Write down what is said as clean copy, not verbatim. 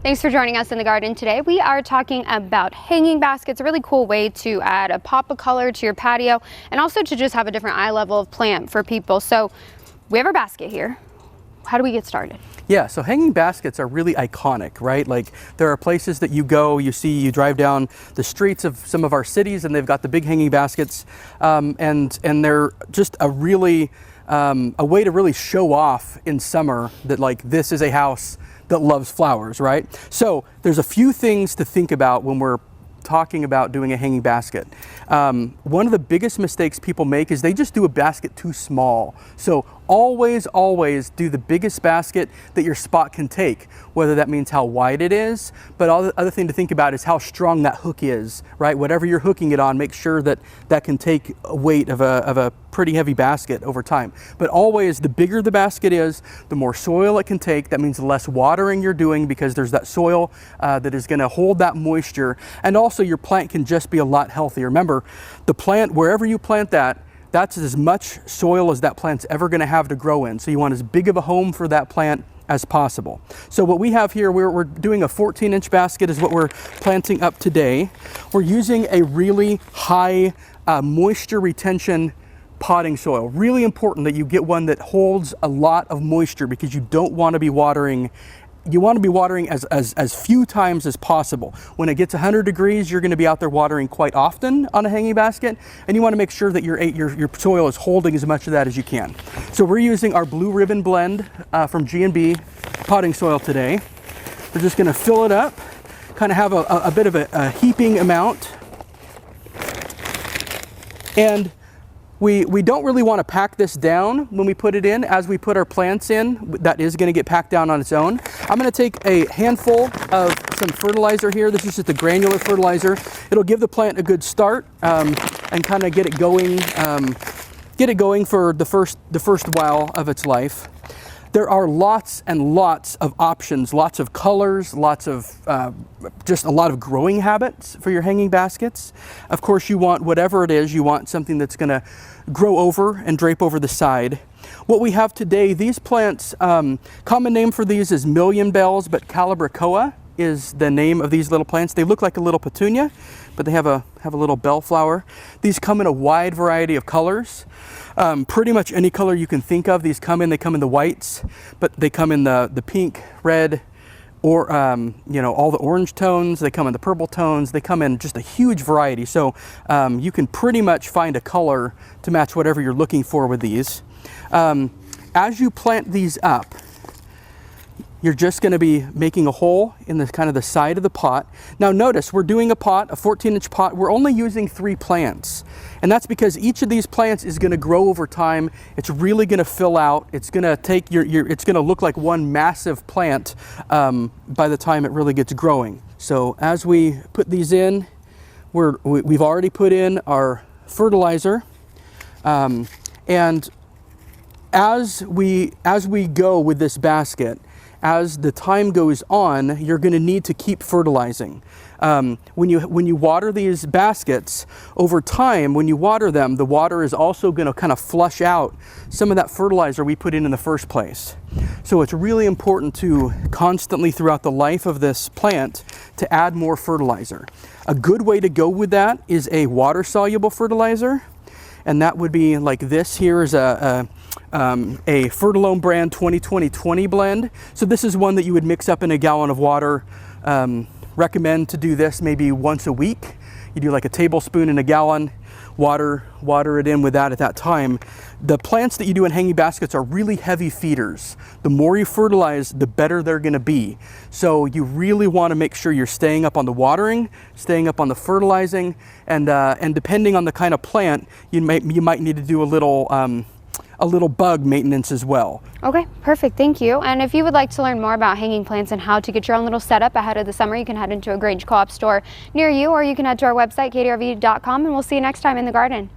Thanks for joining us in the garden today. We are talking about hanging baskets, a really cool way to add a pop of color to your patio and also to just have a different eye level of plant for people. So we have our basket here. How do we get started? Yeah, so hanging baskets are really iconic, right? Like there are places that you go, you drive down the streets of some of our cities and they've got the big hanging baskets, and they're just a really a way to really show off in summer that like this is a house that loves flowers, right? So there's a few things to think about when we're talking about doing a hanging basket. One of the biggest mistakes people make is they just do a basket too small. So always do the biggest basket that your spot can take, whether that means how wide it is, but the other thing to think about is how strong that hook is, right? Whatever you're hooking it on, make sure that that can take a weight of a pretty heavy basket over time. But always, the bigger the basket is, the more soil it can take. That means the less watering you're doing because there's that soil that is gonna hold that moisture. And also your plant can just be a lot healthier. Remember, the plant, wherever you plant that, that's as much soil as that plant's ever gonna have to grow in. So you want as big of a home for that plant as possible. So what we have here, we're doing a 14-inch basket is what we're planting up today. We're using a really high moisture retention potting soil. Really important that you get one that holds a lot of moisture because you don't want to be watering. You want to be watering as few times as possible. When it gets 100 degrees, you're going to be out there watering quite often on a hanging basket, and you want to make sure that your soil is holding as much of that as you can. So we're using our Blue Ribbon blend from G&B potting soil today. We're just going to fill it up, kind of have a bit of a heaping amount. And we don't really want to pack this down when we put it in. As we put our plants in, that is going to get packed down on its own. I'm going to take a handful of some fertilizer here. This is just a granular fertilizer. It'll give the plant a good start and kind of get it going for the first while of its life. There are lots and lots of options, lots of colors, lots of just a lot of growing habits for your hanging baskets. Of course, you want whatever it is, you want something that's going to grow over and drape over the side. What we have today, these plants, common name for these is million bells, but Calibrachoa is the name of these little plants. They look like a little petunia, but they have a little bell flower. These come in a wide variety of colors. Pretty much any color you can think of. They come in the whites, but they come in the pink, red, or all the orange tones. They come in the purple tones. They come in just a huge variety. So you can pretty much find a color to match whatever you're looking for with these. As you plant these up, you're just going to be making a hole in the kind of the side of the pot. Now notice we're doing a 14-inch pot. We're only using 3 plants. And that's because each of these plants is going to grow over time. It's really going to fill out. It's going to take it's going to look like one massive plant by the time it really gets growing. So as we put these in, we've already put in our fertilizer. And as we go with this basket, as the time goes on, you're going to need to keep fertilizing. When you water these baskets, over time, when you water them, the water is also going to kind of flush out some of that fertilizer we put in the first place. So it's really important to constantly, throughout the life of this plant, to add more fertilizer. A good way to go with that is a water-soluble fertilizer, and that would be like this. Here is a Fertilome brand 20-20-20 blend. So this is one that you would mix up in a gallon of water. Recommend to do this maybe once a week. You do like a tablespoon in a gallon, water it in with that at that time. The plants that you do in hanging baskets are really heavy feeders. The more you fertilize, the better they're going to be. So you really want to make sure you're staying up on the watering, staying up on the fertilizing, and depending on the kind of plant, you might need to do a little bug maintenance as well. Okay, perfect, thank you. And if you would like to learn more about hanging plants and how to get your own little setup ahead of the summer, you can head into a Grange Co-op store near you, or you can head to our website, ktrv.com, and we'll see you next time in the garden.